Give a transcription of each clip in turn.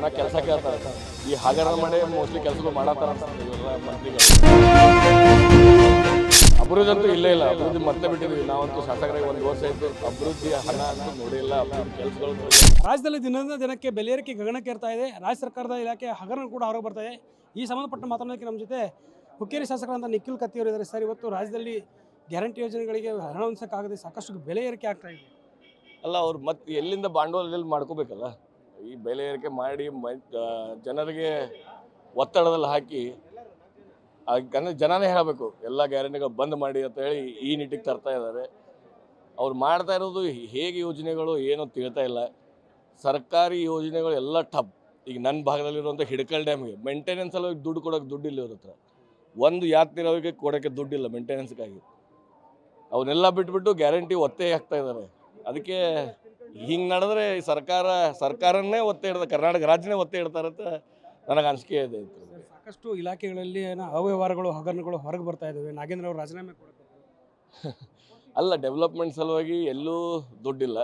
ಜನ ಕೆಲಸ ಕೇಳ್ತಾರೆ. ಈ ಹಗರಣ ಮಾಡಿ ಮೋಸ್ಟ್ಲಿ ಕೆಲಸಗಳು ಮಾಡತ್ತಾರ ಇವರೆಲ್ಲ ಮಂತ್ರಿಗಳು. ಅಭಿವೃದ್ಧಿ ಅಂತೂ ಇಲ್ಲೇ ಇಲ್ಲ. ಅಭಿವೃದ್ಧಿ ಮತ್ತೆ ಬಿಟ್ಟಿದ್ವಿ ನಾವಂತೂ. ಶಾಸಕರಾಗಿ 1 ವರ್ಷ ಆಯಿತು. ಅಭಿವೃದ್ಧಿ ಹಣ ಅಂತೂ ನೋಡಿಲ್ಲ. ಅಭಿವೃದ್ಧಿ ಕೆಲಸಗಳು ರಾಜ್ಯದಲ್ಲಿ ದಿನದಿಂದ ದಿನಕ್ಕೆ ಬೆಲೆ ಏರಿಕೆ ಗಗನಕ್ಕೇರ್ತಾ ಇದೆ. ರಾಜ್ಯ ಸರ್ಕಾರದ ಇಲಾಖೆ ಹಗರಣ ಕೂಡ ಹೊರಗೆ ಬರ್ತಾ ಇದೆ. ಈ ಸಂಬಂಧಪಟ್ಟ ಮಾತನಾಡೋಕ್ಕೆ ನಮ್ಮ ಜೊತೆ ಹುಕ್ಕೇರಿ ಶಾಸಕರಾದಂಥ ನಿಖಿಲ್ ಕತ್ತಿಯವರು ಇದ್ದಾರೆ. ಸರ್, ಇವತ್ತು ರಾಜ್ಯದಲ್ಲಿ ಗ್ಯಾರಂಟಿ ಯೋಜನೆಗಳಿಗೆ ಹಣ ಹೊಂದಿಸೋಕ್ಕಾಗದೆ ಸಾಕಷ್ಟು ಬೆಲೆ ಏರಿಕೆ ಆಗ್ತಾ ಇದೆ. ಅಲ್ಲ, ಅವ್ರು ಮತ್ತೆ ಎಲ್ಲಿಂದ ಬಂಡವಾಳದಲ್ಲಿ ಮಾಡ್ಕೋಬೇಕಲ್ಲ. ಈ ಬೆಲೆ ಏರಿಕೆ ಮಾಡಿ ಜನರಿಗೆ ಒತ್ತಡದಲ್ಲಿ ಹಾಕಿ ಅಂದರೆ ಜನನೇ ಹೇಳಬೇಕು ಎಲ್ಲ ಗ್ಯಾರಂಟಿಗಳು ಬಂದ್ ಮಾಡಿ ಅಂತ ಹೇಳಿ ಈ ನಿಟ್ಟಿಗೆ ತರ್ತಾ ಇದ್ದಾರೆ. ಅವ್ರು ಮಾಡ್ತಾ ಇರೋದು ಹೇಗೆ ಯೋಜನೆಗಳು ಏನೋ ತಿಳ್ತಾ ಇಲ್ಲ. ಸರ್ಕಾರಿ ಯೋಜನೆಗಳು ಎಲ್ಲ ಟಪ್. ಈಗ ನನ್ನ ಭಾಗದಲ್ಲಿರುವಂಥ ಹಿಡಕಲ್ ಡ್ಯಾಮ್ಗೆ ಮೇಂಟೆನೆನ್ಸ್ ಎಲ್ಲ ದುಡ್ಡು ಕೊಡೋಕೆ ದುಡ್ಡಿಲ್ಲ ಇವ್ರ ಹತ್ರ. ಒಂದು ಯಾತ್ರಿಗಳಿಗೆ ಕೊಡೋಕ್ಕೆ ದುಡ್ಡಿಲ್ಲ ಮೇಂಟೆನೆನ್ಸ್ಗಾಗಿ. ಅವನ್ನೆಲ್ಲ ಬಿಟ್ಬಿಟ್ಟು ಗ್ಯಾರಂಟಿ ಒತ್ತೆ ಹಾಕ್ತಾ ಇದ್ದಾರೆ. ಅದಕ್ಕೆ ಹಿಂಗೆ ನಡೆದ್ರೆ ಸರ್ಕಾರನೇ ಒತ್ತೆ ಇಡ್ತಾರೆ, ಕರ್ನಾಟಕ ರಾಜ್ಯನೇ ಒತ್ತೆ ಇಡ್ತಾರಂತ ನನಗೆ ಅನಿಸಿಕೆ ಇದೆ. ಸಾಕಷ್ಟು ಇಲಾಖೆಗಳಲ್ಲಿ ಅವ್ಯವಹಾರಗಳು ಹಗರಣಗಳು ಹೊರಗೆ ಬರ್ತಾ ಇದ್ದಾವೆ. ನಾಗೇಂದ್ರ ಅವರು ರಾಜೀನಾಮೆ ಕೊಡಬೇಕು. ಅಲ್ಲ, ಡೆವಲಪ್ಮೆಂಟ್ ಸಲುವಾಗಿ ಎಲ್ಲೂ ದುಡ್ಡಿಲ್ಲ.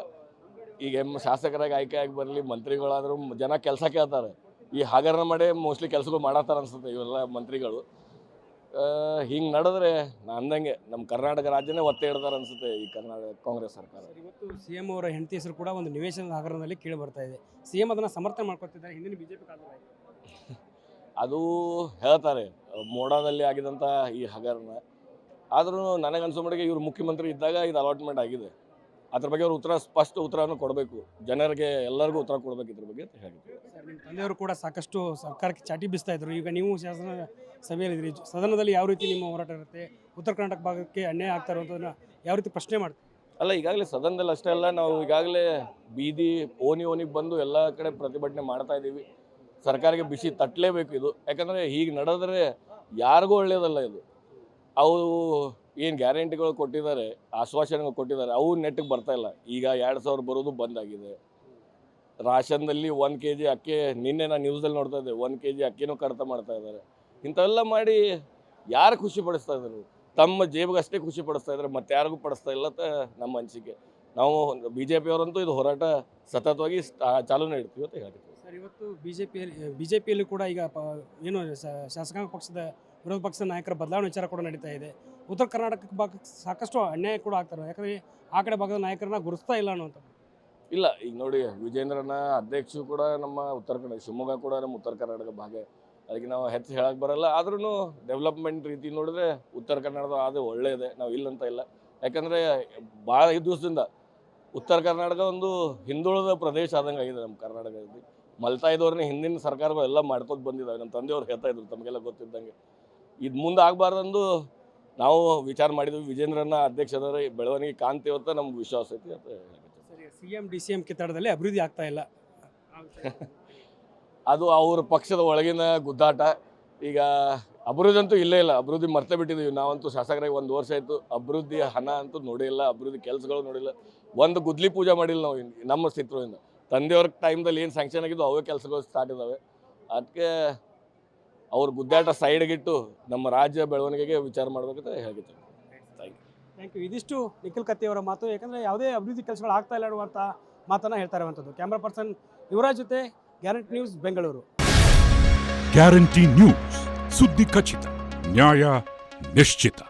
ಈಗ ಶಾಸಕರಾಗಿ ಆಯ್ಕೆ ಆಗಿ ಬರಲಿ, ಮಂತ್ರಿಗಳಾದರೂ ಜನ ಕೆಲಸ ಕೇಳ್ತಾರೆ. ಈ ಹಗರಣ ಮಾಡಿ ಮೋಸ್ಟ್ಲಿ ಕೆಲಸಗಳು ಮಾಡತ್ತಾರ ಅನ್ಸುತ್ತೆ ಇವೆಲ್ಲ ಮಂತ್ರಿಗಳು. ಹಿಂಗೆ ನಡೆದ್ರೆ ಅಂದಂಗೆ ನಮ್ಮ ಕರ್ನಾಟಕ ರಾಜ್ಯನೇ ಒತ್ತೆ ಇಡ್ತಾರೆ ಅನ್ಸುತ್ತೆ ಈ ಕರ್ನಾಟಕ ಕಾಂಗ್ರೆಸ್ ಸರ್ಕಾರ. ಇವತ್ತು CM ಅವರ ಹೆಂಡತಿ ಹೆಸರು ಕೂಡ ಒಂದು ನಿವೇಶನದ ಹಗರಣದಲ್ಲಿ ಕೇಳಿ ಬರ್ತಾ ಇದೆ. CM ಅದನ್ನು ಸಮರ್ಥನೆ ಮಾಡ್ಕೊತಿದ್ದಾರೆ. ಹಿಂದಿನ BJP ಕಾಲದಲ್ಲಿ ಅದು ಹೇಳ್ತಾರೆ ಮೋಡಾದಲ್ಲಿ ಆಗಿದಂಥ ಈ ಹಗರಣ. ಆದ್ರೂ ನನಗನ್ಸೋ ಇವರು ಮುಖ್ಯಮಂತ್ರಿ ಇದ್ದಾಗ ಇದು ಅಲಾಟ್ಮೆಂಟ್ ಆಗಿದೆ. ಅದ್ರ ಬಗ್ಗೆ ಅವರು ಸ್ಪಷ್ಟ ಉತ್ತರವನ್ನು ಕೊಡಬೇಕು. ಜನರಿಗೆ ಎಲ್ಲರಿಗೂ ಉತ್ತರ ಕೊಡಬೇಕು ಇದ್ರ ಬಗ್ಗೆ ಅಂತ ಹೇಳಿದ್ರು. ನಿಮ್ಮ ತಂದೆಯವರು ಕೂಡ ಸಾಕಷ್ಟು ಸರ್ಕಾರಕ್ಕೆ ಚಾಟಿ ಬೀಸ್ತಾ ಇದ್ರು. ಈಗ ನೀವು ಶಾಸನ ಸಭೆಯಲ್ಲಿದ್ದೀರಿ. ಸದನದಲ್ಲಿ ಯಾವ ರೀತಿ ನಿಮ್ಮ ಹೋರಾಟ ಇರುತ್ತೆ? ಉತ್ತರ ಕರ್ನಾಟಕ ಭಾಗಕ್ಕೆ ಅನ್ಯಾಯ ಆಗ್ತಾ ಇರುವಂಥದ್ದನ್ನು ಯಾವ ರೀತಿ ಪ್ರಶ್ನೆ ಮಾಡ್ತೀವಿ? ಅಲ್ಲ, ಈಗಾಗಲೇ ಸದನದಲ್ಲಿ ಅಷ್ಟೇ ಅಲ್ಲ, ನಾವು ಈಗಾಗಲೇ ಬೀದಿ ಓಣಿಗೆ ಬಂದು ಎಲ್ಲ ಕಡೆ ಪ್ರತಿಭಟನೆ ಮಾಡ್ತಾ ಇದ್ದೀವಿ. ಸರ್ಕಾರಕ್ಕೆ ಬಿಸಿ ತಟ್ಟಲೇಬೇಕು ಇದು. ಯಾಕಂದರೆ ಹೀಗೆ ನಡೆದ್ರೆ ಯಾರಿಗೂ ಒಳ್ಳೆಯದಲ್ಲ ಇದು. ಅವು ಏನು ಗ್ಯಾರಂಟಿಗಳು ಕೊಟ್ಟಿದ್ದಾರೆ, ಆಶ್ವಾಸನೆಗಳು ಕೊಟ್ಟಿದ್ದಾರೆ, ಅವು ನೆಟ್ಟಿಗೆ ಬರ್ತಾಯಿಲ್ಲ. ಈಗ 2000 ಬರೋದು ಬಂದಾಗಿದೆ. ರಾಷನ್ದಲ್ಲಿ 1 kg ಅಕ್ಕಿ, ನಿನ್ನೆ ನಾನು ನ್ಯೂಸಲ್ಲಿ ನೋಡ್ತಾ ಇದ್ದೆ, 1 kg ಅಕ್ಕಿನೂ ಕಡಿತ ಮಾಡ್ತಾ ಇದ್ದಾರೆ. ಇಂಥವೆಲ್ಲ ಮಾಡಿ ಯಾರು ಖುಷಿ ಪಡಿಸ್ತಾ ಇದ್ದಾರೆ? ತಮ್ಮ ಜೇಬಿಗೆ ಅಷ್ಟೇ ಖುಷಿ ಪಡಿಸ್ತಾ ಇದ್ದಾರೆ, ಮತ್ತೆ ಯಾರಿಗೂ ಪಡಿಸ್ತಾ ಇಲ್ಲ ಅಂತ ನಮ್ಮ ಅನಿಸಿಕೆ. ನಾವು BJP ಅವರಂತೂ ಇದು ಹೋರಾಟ ಸತತವಾಗಿ ಚಾಲೂನೇ ಇಡ್ತೀವಿ ಅಂತ ಹೇಳ್ತೀವಿ. ಸರ್, ಇವತ್ತು BJPಯಲ್ಲಿ ಕೂಡ ಈಗ ಏನು ಶಾಸಕಾಂಗ ಪಕ್ಷದ ವಿರೋಧ ಪಕ್ಷದ ನಾಯಕರ ಬದಲಾವಣೆ ವಿಚಾರ ಕೂಡ ನಡೀತಾ ಇದೆ. ಉತ್ತರ ಕರ್ನಾಟಕ ಭಾಗಕ್ಕೆ ಸಾಕಷ್ಟು ಅನ್ಯಾಯ ಕೂಡ ಆಗ್ತಾರೆ. ಯಾಕಂದರೆ ಆ ಕಡೆ ಭಾಗದ ನಾಯಕರನ್ನ ಗುರುಸ್ತಾ ಇಲ್ಲ ಅನ್ನೋಂಥ. ಇಲ್ಲ, ಈಗ ನೋಡಿ, ವಿಜೇಂದ್ರನ ಅಧ್ಯಕ್ಷರು ಕೂಡ ನಮ್ಮ ಉತ್ತರ ಕನ್ನಡ, ಶಿವಮೊಗ್ಗ ಕೂಡ ನಮ್ಮ ಉತ್ತರ ಕರ್ನಾಟಕ ಭಾಗ. ಅದಕ್ಕೆ ನಾವು ಹೆಚ್ಚು ಹೇಳಕ್ಕೆ ಬರಲ್ಲ. ಆದ್ರೂ ಡೆವಲಪ್ಮೆಂಟ್ ರೀತಿ ನೋಡಿದ್ರೆ ಉತ್ತರ ಕನ್ನಡದ ಅದು ಒಳ್ಳೆಯದೇ, ನಾವು ಇಲ್ಲಂತ ಇಲ್ಲ. ಯಾಕಂದರೆ ಭಾಳ ದಿವಸದಿಂದ ಉತ್ತರ ಕರ್ನಾಟಕ ಒಂದು ಹಿಂದುಳಿದ ಪ್ರದೇಶ ಆದಂಗೆ ಆಗಿದೆ ನಮ್ಮ ಕರ್ನಾಟಕದಲ್ಲಿ. ಮಲ್ತಾ ಇದ್ದವ್ರನ್ನ ಹಿಂದಿನ ಸರ್ಕಾರಗಳು ಎಲ್ಲ ಮಾಡ್ಕೊಂಡು ಬಂದಿದ್ದಾವೆ. ನಮ್ಮ ತಂದೆಯವ್ರು ಹೇಳ್ತಾ ಇದ್ರು, ತಮಗೆಲ್ಲ ಗೊತ್ತಿದ್ದಂಗೆ. ಇದು ಮುಂದೆ ಆಗಬಾರ್ದಂದು ನಾವು ವಿಚಾರ ಮಾಡಿದ್ವಿ. ವಿಜೇಂದ್ರನ ಅಧ್ಯಕ್ಷರ ಬೆಳವಣಿಗೆ ಕಾಣ್ತೀವಿ ಅಂತ ನಮ್ಗೆ ವಿಶ್ವಾಸ ಐತಿ ಅಂತ ಹೇಳಿ. CM DCM ಕಿತ್ತಾಟದಲ್ಲಿ ಅಭಿವೃದ್ಧಿ ಆಗ್ತಾ ಇಲ್ಲ. ಅದು ಅವ್ರ ಪಕ್ಷದ ಒಳಗಿನ ಗುದ್ದಾಟ. ಈಗ ಅಭಿವೃದ್ಧಿ ಅಂತೂ ಇಲ್ಲೇ ಇಲ್ಲ. ಅಭಿವೃದ್ಧಿ ಮರ್ತೆ ಬಿಟ್ಟಿದ್ದೀವಿ ನಾವಂತೂ. ಶಾಸಕರಾಗಿ 1 ವರ್ಷ ಆಯಿತು. ಅಭಿವೃದ್ಧಿ ಹಣ ಅಂತೂ ನೋಡಿಲ್ಲ, ಅಭಿವೃದ್ಧಿ ಕೆಲಸಗಳು ನೋಡಿಲ್ಲ. ಒಂದು ಗುದ್ಲಿ ಪೂಜೆ ಮಾಡಿಲ್ಲ ನಾವು ನಮ್ಮ ಸ್ಥಿತಿಯಿಂದ. ತಂದೆಯವ್ರ ಟೈಮ್ದಲ್ಲಿ ಏನು ಸ್ಯಾಂಕ್ಷನ್ ಆಗಿದ್ದು ಅವೇ ಕೆಲಸಗಳು ಸ್ಟಾರ್ಟ್ ಇದ್ದಾವೆ. ಅದಕ್ಕೆ ಅವ್ರ ಗುದ್ದಾಟ ಸೈಡ್ಗಿಟ್ಟು ನಮ್ಮ ರಾಜ್ಯ ಬೆಳವಣಿಗೆಗೆ ವಿಚಾರ ಮಾಡಬೇಕಂತ ಹೇಳ್ತೀನಿ. Thank you. ಇದಿಷ್ಟು ನಿಖಿಲ್ ಕತ್ತಿಯವರ ಮಾತು. ಯಾಕಂದರೆ ಯಾವುದೇ ಅಭಿವೃದ್ಧಿ ಕೆಲಸಗಳು ಆಗ್ತಾ ಇಲ್ಲ ಅನ್ನುವಂಥ ಮಾತನ್ನು ಹೇಳ್ತಾ ಇರುವಂಥದ್ದು. ಕ್ಯಾಮ್ರಾ ಪರ್ಸನ್ ಯುವರಾಜ್ ಜೊತೆ guarantee news, Bengaluru. Guarantee news, ಸುದ್ದಿ ಖಚಿತ, ನ್ಯಾಯ ನಿಶ್ಚಿತ.